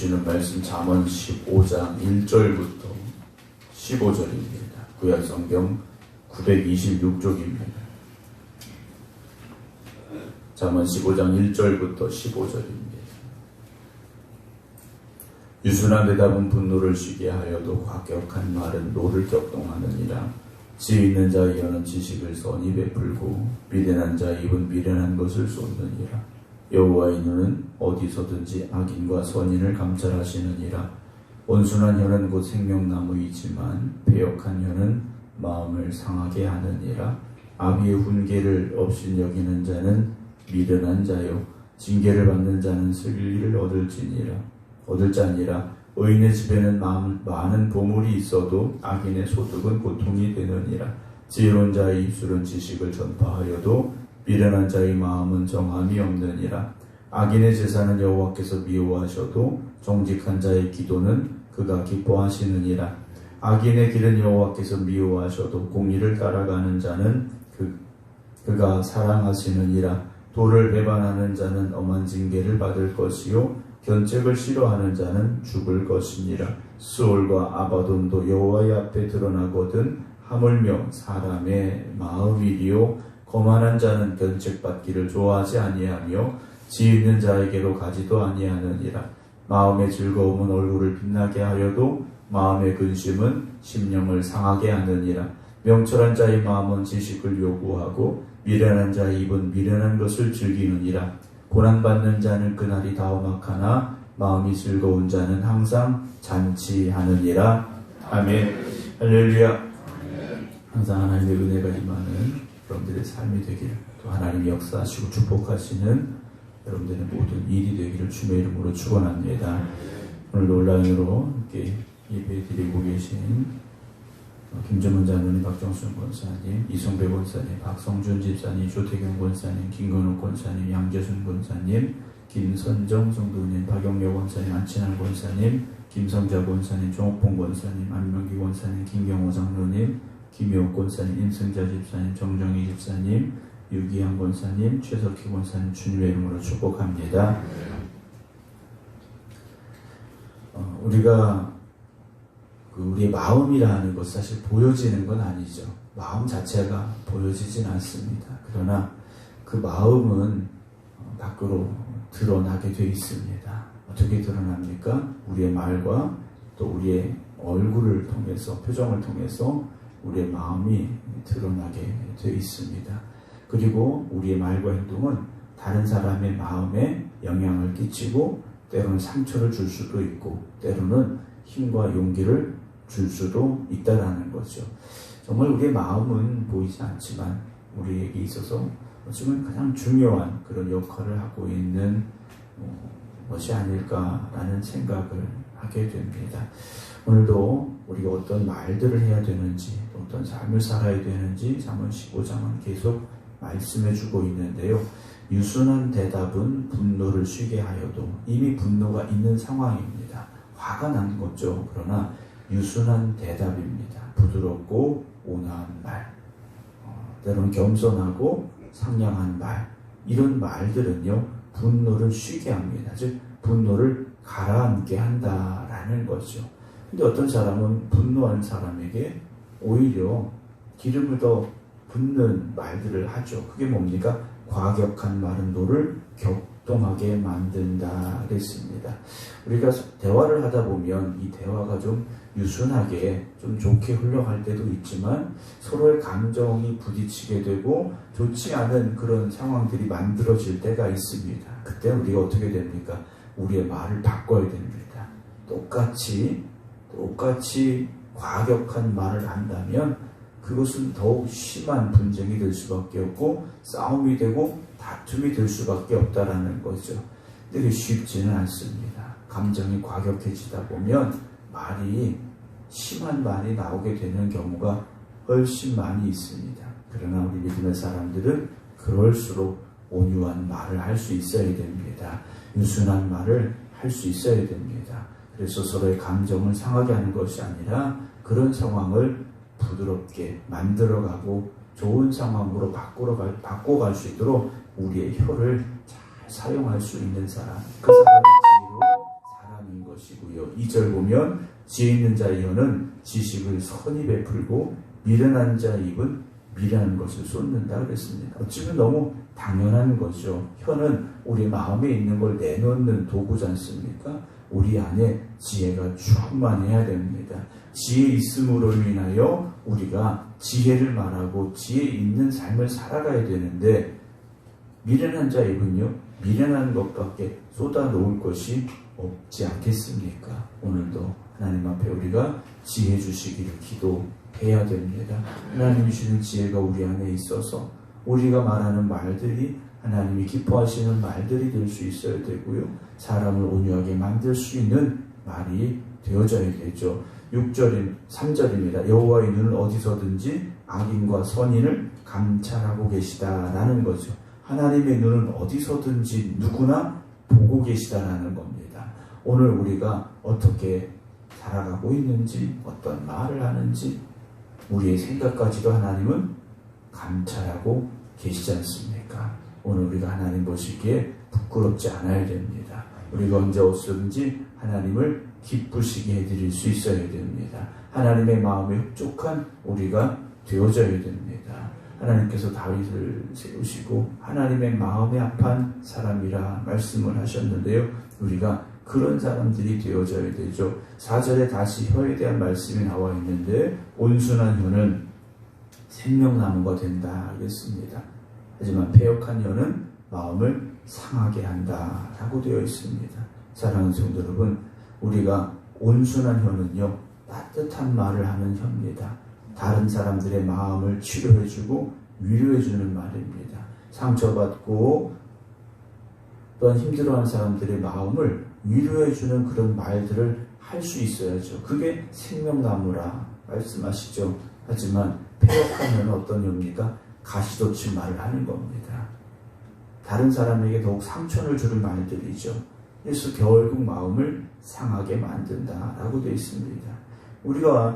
주시는 말씀 잠언 15장 1절부터 15절입니다. 구약성경 926쪽입니다. 잠언 15장 1절부터 15절입니다. 유순한 대답은 분노를 쉬게 하여도 과격한 말은 노를 격동하느니라. 지혜 있는 자의 혀는 지식을 선히 베풀고 미련한 자의 입은 미련한 것을 쏟느니라. 여호와의 눈은 어디서든지 악인과 선인을 감찰하시느니라. 온순한 혀는 곧 생명나무이지만 배역한 혀는 마음을 상하게 하느니라. 아비의 훈계를 업신여기는 자는 미련한 자요 징계를 받는 자는 슬기를 얻을 자니라. 의인의 집에는 많은 보물이 있어도 악인의 소득은 고통이 되느니라. 지혜로운 자의 입술은 지식을 전파하여도 미련한 자의 마음은 정함이 없느니라. 악인의 제사는 여호와께서 미워하셔도 정직한 자의 기도는 그가 기뻐하시느니라. 악인의 길은 여호와께서 미워하셔도 공의를 따라가는 자는 그가 사랑하시느니라. 도를 배반하는 자는 엄한 징계를 받을 것이요 견책을 싫어하는 자는 죽을 것이니라. 수올과 아바돈도 여호와의 앞에 드러나거든 하물며 사람의 마음이리요 거만한 자는 견책받기를 좋아하지 아니하며 지혜 있는 자에게로 가지도 아니하느니라. 마음의 즐거움은 얼굴을 빛나게 하여도 마음의 근심은 심령을 상하게 하느니라. 명철한 자의 마음은 지식을 요구하고 미련한 자의 입은 미련한 것을 즐기느니라. 고난받는 자는 그날이 다 험악하나 마음이 즐거운 자는 항상 잔치하느니라. 아멘. 할렐루야. 항상 하나님의 은혜가 임하는 여러분들의 삶이 되기를, 또 하나님이 역사하시고 축복하시는 여러분들의 모든 일이 되기를 주의 이름으로 축원합니다. 오늘도 온라인으로 함께 예배드리고 계신 김정은 장로님, 박정순 권사님, 이성배 권사님, 박성준 집사님, 조태경 권사님, 김건욱 권사님, 양재순 권사님, 김선정 성도님, 박영려 권사님, 안친환 권사님, 김성자 권사님, 정옥봉 권사님, 안명기 권사님, 김경호 장로님, 김효옥 권사님, 임승자 집사님, 정정희 집사님, 유기양 권사님, 최석희 권사님 주님의 이름으로 축복합니다. 우리가 우리의 마음이라는 것 사실 보여지는 건 아니죠. 마음 자체가 보여지진 않습니다. 그러나 그 마음은 밖으로 드러나게 되어 있습니다. 어떻게 드러납니까? 우리의 말과 또 우리의 얼굴을 통해서, 표정을 통해서 우리의 마음이 드러나게 되어 있습니다. 그리고 우리의 말과 행동은 다른 사람의 마음에 영향을 끼치고 때로는 상처를 줄 수도 있고 때로는 힘과 용기를 줄 수도 있다라는 거죠. 정말 우리의 마음은 보이지 않지만 우리에게 있어서 어쩌면 가장 중요한 그런 역할을 하고 있는 것이 아닐까라는 생각을 하게 됩니다. 오늘도 우리가 어떤 말들을 해야 되는지, 어떤 삶을 살아야 되는지 잠언 15장은 계속 말씀해 주고 있는데요. 유순한 대답은 분노를 쉬게 하여도, 이미 분노가 있는 상황입니다. 화가 난 거죠. 그러나 유순한 대답입니다. 부드럽고 온화한 말, 때로는 겸손하고 상냥한 말, 이런 말들은요 분노를 쉬게 합니다. 즉 분노를 가라앉게 한다라는 거죠. 근데 어떤 사람은 분노한 사람에게 오히려 기름을 더 붓는 말들을 하죠. 그게 뭡니까? 과격한 말은 노를 격동하게 만든다 그랬습니다. 우리가 대화를 하다 보면 이 대화가 좀 유순하게 좀 좋게 흘러갈 때도 있지만 서로의 감정이 부딪히게 되고 좋지 않은 그런 상황들이 만들어질 때가 있습니다. 그때 우리가 어떻게 됩니까? 우리의 말을 바꿔야 됩니다. 똑같이 과격한 말을 한다면 그것은 더욱 심한 분쟁이 될 수밖에 없고 싸움이 되고 다툼이 될 수밖에 없다라는 거죠. 근데 그게 쉽지는 않습니다. 감정이 과격해지다 보면 심한 말이 나오게 되는 경우가 훨씬 많이 있습니다. 그러나 우리 믿음의 사람들은 그럴수록 온유한 말을 할 수 있어야 됩니다. 유순한 말을 할 수 있어야 됩니다. 그래서 서로의 감정을 상하게 하는 것이 아니라 그런 상황을 부드럽게 만들어가고 좋은 상황으로 바꿔갈 수 있도록 우리의 혀를 잘 사용할 수 있는 사람, 그 사람이 지혜로운 사람인 것이 2절 보면 지혜 있는 자의 혀는 지식을 선히 베풀고 미련한 자의 입은 미련한 것을 쏟는다 그랬습니다. 어찌보면 너무 당연한 거죠. 혀는 우리 마음에 있는 걸 내놓는 도구지 않습니까? 우리 안에 지혜가 충만해야 됩니다. 지혜 있음으로 인하여 우리가 지혜를 말하고 지혜 있는 삶을 살아가야 되는데 미련한 자의 입은요, 미련한 것밖에 쏟아놓을 것이 없지 않겠습니까? 오늘도 하나님 앞에 우리가 지혜 주시기를 기도해야 됩니다. 하나님이 주시는 지혜가 우리 안에 있어서 우리가 말하는 말들이 하나님이 기뻐하시는 말들이 될 수 있어야 되고요. 사람을 온유하게 만들 수 있는 말이 되어져야 되죠. 3절입니다. 여호와의 눈은 어디서든지 악인과 선인을 감찰하고 계시다라는 거죠. 하나님의 눈은 어디서든지 누구나 보고 계시다라는 겁니다. 오늘 우리가 어떻게 살아가고 있는지, 어떤 말을 하는지, 우리의 생각까지도 하나님은 감찰하고 계시지 않습니까? 오늘 우리가 하나님 보시기에 부끄럽지 않아야 됩니다. 우리가 언제 어디서든지 하나님을 기쁘시게 해드릴 수 있어야 됩니다. 하나님의 마음에 흡족한 우리가 되어져야 됩니다. 하나님께서 다윗을 세우시고 하나님의 마음에 합한 사람이라 말씀을 하셨는데요. 우리가 그런 사람들이 되어져야 되죠. 4절에 다시 혀에 대한 말씀이 나와 있는데 온순한 혀는 생명나무가 된다 하겠습니다. 하지만 패역한 혀는 마음을 상하게 한다 라고 되어 있습니다. 사랑하는 성도 여러분, 우리가 온순한 혀는요, 따뜻한 말을 하는 혀입니다. 다른 사람들의 마음을 치료해주고 위로해주는 말입니다. 상처받고 또한 힘들어하는 사람들의 마음을 위로해주는 그런 말들을 할 수 있어야죠. 그게 생명나무라 말씀하시죠. 하지만 패역하면 어떤 혀입니까? 가시돋친 말을 하는 겁니다. 다른 사람에게 더욱 상처를 주는 말들이죠. 그래서 결국 마음을 상하게 만든다라고 되어 있습니다. 우리가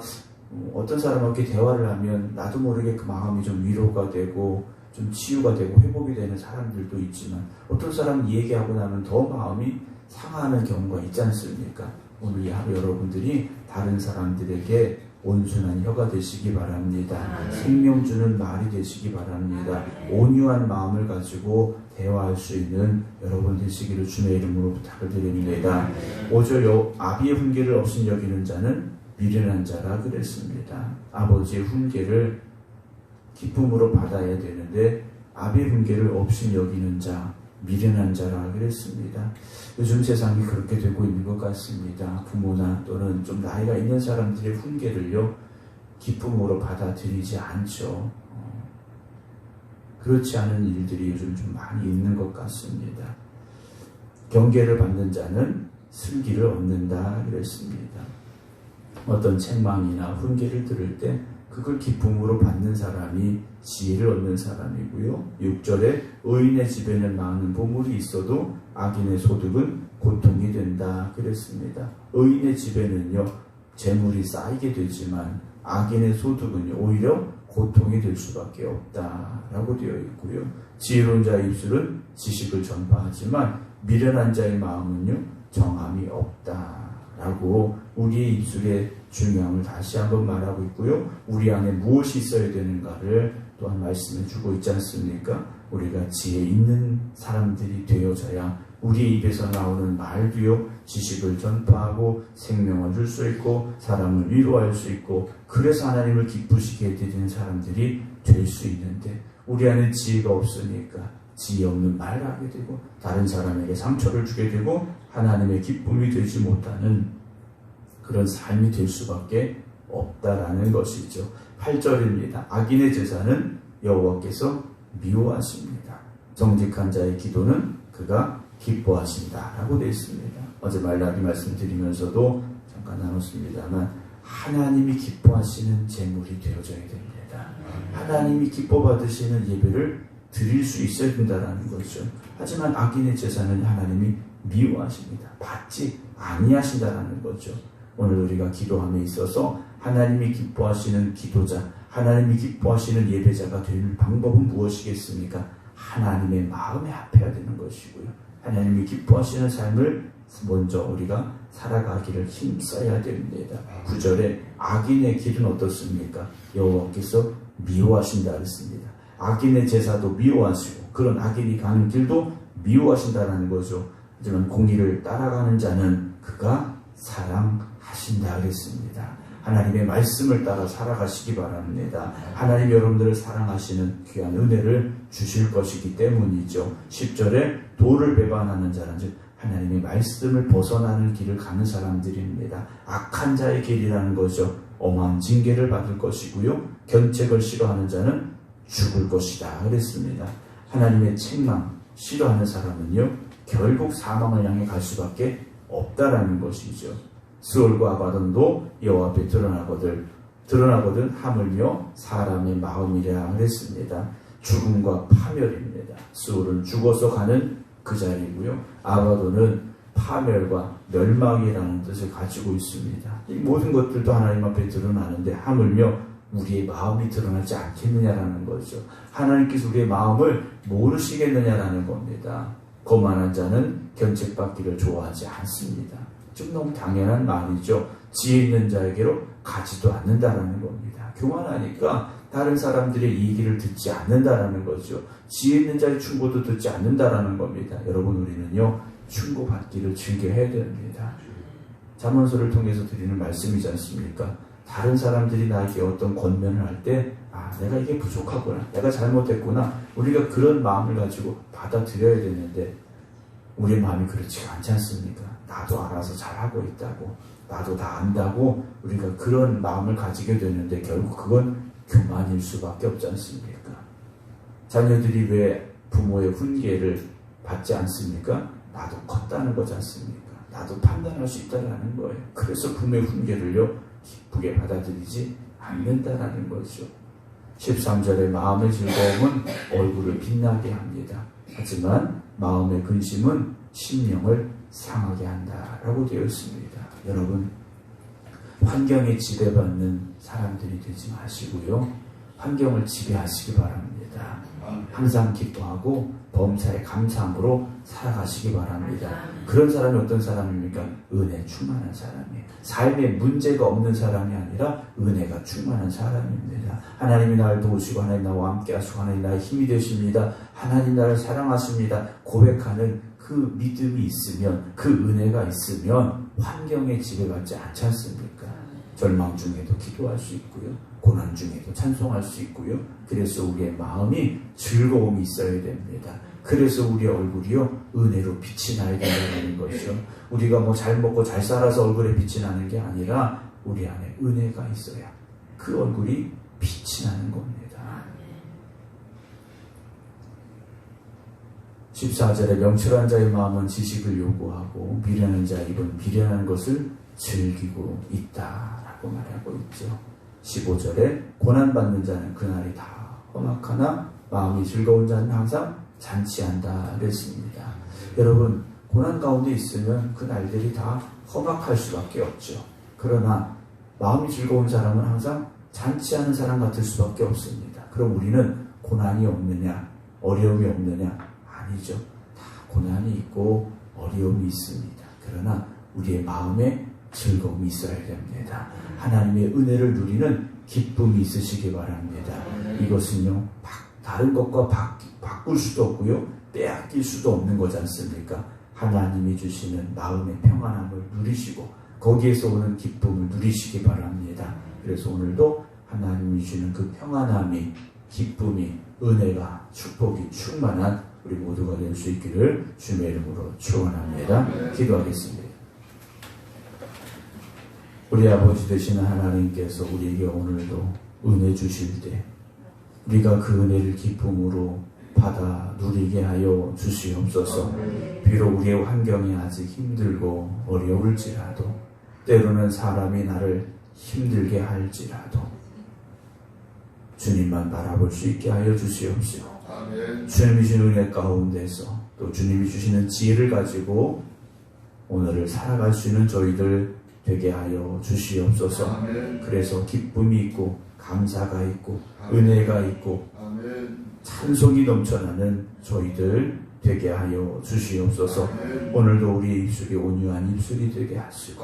어떤 사람과 이렇게 대화를 하면 나도 모르게 그 마음이 좀 위로가 되고 좀 치유가 되고 회복이 되는 사람들도 있지만 어떤 사람은 얘기하고 나면 더 마음이 상하는 경우가 있지 않습니까? 오늘 이 하루 여러분들이 다른 사람들에게 온순한 혀가 되시기 바랍니다. 생명 주는 말이 되시기 바랍니다. 온유한 마음을 가지고 대화할 수 있는 여러분 되시기를 주의 이름으로 부탁을 드립니다. 5절 아비의 훈계를 없인 여기는 자는 미련한 자라 그랬습니다. 아버지의 훈계를 기쁨으로 받아야 되는데 아비의 훈계를 없인 여기는 자, 미련한 자라 그랬습니다. 요즘 세상이 그렇게 되고 있는 것 같습니다. 부모나 또는 좀 나이가 있는 사람들의 훈계를요, 기쁨으로 받아들이지 않죠. 그렇지 않은 일들이 요즘 좀 많이 있는 것 같습니다. 경계를 받는 자는 슬기를 얻는다 그랬습니다. 어떤 책망이나 훈계를 들을 때 그걸 기쁨으로 받는 사람이 지혜를 얻는 사람이고요. 6절에 의인의 집에는 많은 보물이 있어도 악인의 소득은 고통이 된다 그랬습니다. 의인의 집에는요, 재물이 쌓이게 되지만 악인의 소득은요, 오히려 고통이 될 수밖에 없다라고 되어 있고요. 지혜로운 자의 입술은 지식을 전파하지만 미련한 자의 마음은요, 정함이 없다라고 우리의 입술의 중요함을 다시 한번 말하고 있고요. 우리 안에 무엇이 있어야 되는가를 또한 말씀해 주고 있지 않습니까? 우리가 지혜 있는 사람들이 되어져야 우리 입에서 나오는 말도요, 지식을 전파하고 생명을 줄 수 있고 사람을 위로할 수 있고 그래서 하나님을 기쁘시게 해드리는 사람들이 될 수 있는데 우리 안에 지혜가 없으니까 지혜 없는 말을 하게 되고 다른 사람에게 상처를 주게 되고 하나님의 기쁨이 되지 못하는 그런 삶이 될 수밖에 없다라는 것이죠. 8절입니다. 악인의 제사는 여호와께서 미워하십니다. 정직한 자의 기도는 그가 기뻐하신다라고 되어 있습니다. 어제 말라기 말씀드리면서도 잠깐 나눴습니다만 하나님이 기뻐하시는 제물이 되어져야 됩니다. 하나님이 기뻐 받으시는 예배를 드릴 수 있어야 된다는 거죠. 하지만 악인의 제사는 하나님이 미워하십니다. 받지 아니하신다라는 거죠. 오늘 우리가 기도함에 있어서 하나님이 기뻐하시는 기도자, 하나님이 기뻐하시는 예배자가 될 방법은 무엇이겠습니까? 하나님의 마음에 합해야 되는 것이고요. 하나님이 기뻐하시는 삶을 먼저 우리가 살아가기를 힘써야 됩니다. 9절에 악인의 길은 어떻습니까? 여호와께서 미워하신다 그랬습니다. 악인의 제사도 미워하시고 그런 악인이 가는 길도 미워하신다는 거죠. 하지만 공의를 따라가는 자는 그가 사랑하신다 그랬습니다. 하나님의 말씀을 따라 살아가시기 바랍니다. 하나님 여러분들을 사랑하시는 귀한 은혜를 주실 것이기 때문이죠. 10절에 도를 배반하는 자는 즉 하나님의 말씀을 벗어나는 길을 가는 사람들입니다. 악한 자의 길이라는 거죠. 엄한 징계를 받을 것이고요. 견책을 싫어하는 자는 죽을 것이다 그랬습니다. 하나님의 책망 싫어하는 사람은요 결국 사망을 향해 갈 수밖에 없다라는 것이죠. 스올과 아바돈도 여호와 앞에 드러나거든 하물며 사람의 마음이라 그랬습니다. 죽음과 파멸입니다. 스올은 죽어서 가는 그 자리고요. 아바돈은 파멸과 멸망이라는 뜻을 가지고 있습니다. 이 모든 것들도 하나님 앞에 드러나는데 하물며 우리의 마음이 드러나지 않겠느냐라는 거죠. 하나님께서 우리의 마음을 모르시겠느냐라는 겁니다. 거만한 자는 견책받기를 좋아하지 않습니다. 좀 너무 당연한 말이죠. 지혜 있는 자에게로 가지도 않는다라는 겁니다. 교만하니까 다른 사람들의 얘기를 듣지 않는다라는 거죠. 지혜 있는 자의 충고도 듣지 않는다라는 겁니다. 여러분 우리는요 충고받기를 즐겨야 됩니다. 잠언서를 통해서 드리는 말씀이지 않습니까? 다른 사람들이 나에게 어떤 권면을 할 때 내가 이게 부족하구나, 내가 잘못했구나, 우리가 그런 마음을 가지고 받아들여야 되는데 우리의 마음이 그렇지가 않지 않습니까? 나도 알아서 잘하고 있다고, 나도 다 안다고 우리가 그런 마음을 가지게 되는데 결국 그건 교만일 수밖에 없지 않습니까? 자녀들이 왜 부모의 훈계를 받지 않습니까? 나도 컸다는 거지 않습니까? 나도 판단할 수 있다는 거예요. 그래서 부모의 훈계를요 기쁘게 받아들이지 않는다라는 거죠. 13절에 마음의 즐거움은 얼굴을 빛나게 합니다. 하지만 마음의 근심은 심령을 상하게 한다라고 되어 있습니다. 여러분 환경에 지배받는 사람들이 되지 마시고요. 환경을 지배하시기 바랍니다. 항상 기뻐하고 범사에 감사함으로 살아가시기 바랍니다. 그런 사람이 어떤 사람입니까? 은혜 충만한 사람이에요. 삶에 문제가 없는 사람이 아니라 은혜가 충만한 사람입니다. 하나님이 나를 도우시고 하나님 나와 함께 하시고 하나님 나의 힘이 되십니다. 하나님 나를 사랑하십니다. 고백하는 그 믿음이 있으면, 그 은혜가 있으면 환경에 지배받지 않지 않습니까? 절망 중에도 기도할 수 있고요. 고난 중에도 찬송할 수 있고요. 그래서 우리의 마음이 즐거움이 있어야 됩니다. 그래서 우리의 얼굴이요 은혜로 빛이 나야 된다는 것이죠. 우리가 뭐 잘 먹고 잘 살아서 얼굴에 빛이 나는 게 아니라 우리 안에 은혜가 있어야 그 얼굴이 빛이 나는 겁니다. 14절에 명철한 자의 마음은 지식을 요구하고 미련한 자의 입은 미련한 것을 즐기고 있다라고 말하고 있죠. 15절에 고난받는 자는 그날이 다 험악하나 마음이 즐거운 자는 항상 잔치한다 그랬습니다. 여러분 고난 가운데 있으면 그 날들이 다 험악할 수밖에 없죠. 그러나 마음이 즐거운 사람은 항상 잔치하는 사람 같을 수밖에 없습니다. 그럼 우리는 고난이 없느냐, 어려움이 없느냐? 아니죠. 다 고난이 있고 어려움이 있습니다. 그러나 우리의 마음에 즐거움이 있어야 됩니다. 하나님의 은혜를 누리는 기쁨이 있으시기 바랍니다. 이것은요 다른 것과 바꿀 수도 없고요 빼앗길 수도 없는 거지 않습니까? 하나님이 주시는 마음의 평안함을 누리시고 거기에서 오는 기쁨을 누리시기 바랍니다. 그래서 오늘도 하나님이 주시는 그 평안함이, 기쁨이, 은혜가, 축복이 충만한 우리 모두가 될 수 있기를 주님의 이름으로 축원합니다. 기도하겠습니다. 우리 아버지 되시는 하나님께서 우리에게 오늘도 은혜 주실 때 우리가 그 은혜를 기쁨으로 받아 누리게 하여 주시옵소서. 비록 우리의 환경이 아직 힘들고 어려울지라도 때로는 사람이 나를 힘들게 할지라도 주님만 바라볼 수 있게 하여 주시옵시고 주님이 주신 은혜 가운데서 또 주님이 주시는 지혜를 가지고 오늘을 살아갈 수 있는 저희들 되게 하여 주시옵소서. 그래서 기쁨이 있고 감사가 있고 은혜가 있고 찬송이 넘쳐나는 저희들 되게 하여 주시옵소서. 오늘도 우리의 입술이 온유한 입술이 되게 하시고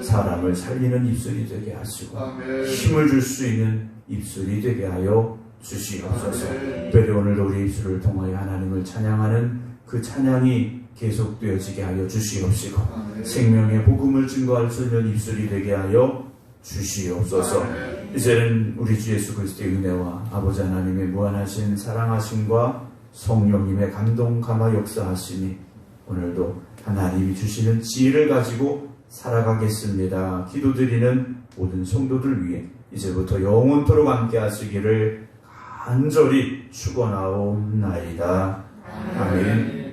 사람을 살리는 입술이 되게 하시고 힘을 줄 수 있는 입술이 되게 하여 주시옵소서. 특별히 오늘도 우리 입술을 통하여 하나님을 찬양하는 그 찬양이 계속되어지게 하여 주시옵시고 생명의 복음을 증거할 수 있는 입술이 되게 하여 주시옵소서. 이제는 우리 주 예수 그리스도의 은혜와 아버지 하나님의 무한하신 사랑하심과 성령님의 감동 감화 역사하심이 오늘도 하나님이 주시는 지혜를 가지고 살아가겠습니다. 기도드리는 모든 성도들 위해 이제부터 영원토록 함께 하시기를 간절히 축원하옵나이다. 아멘.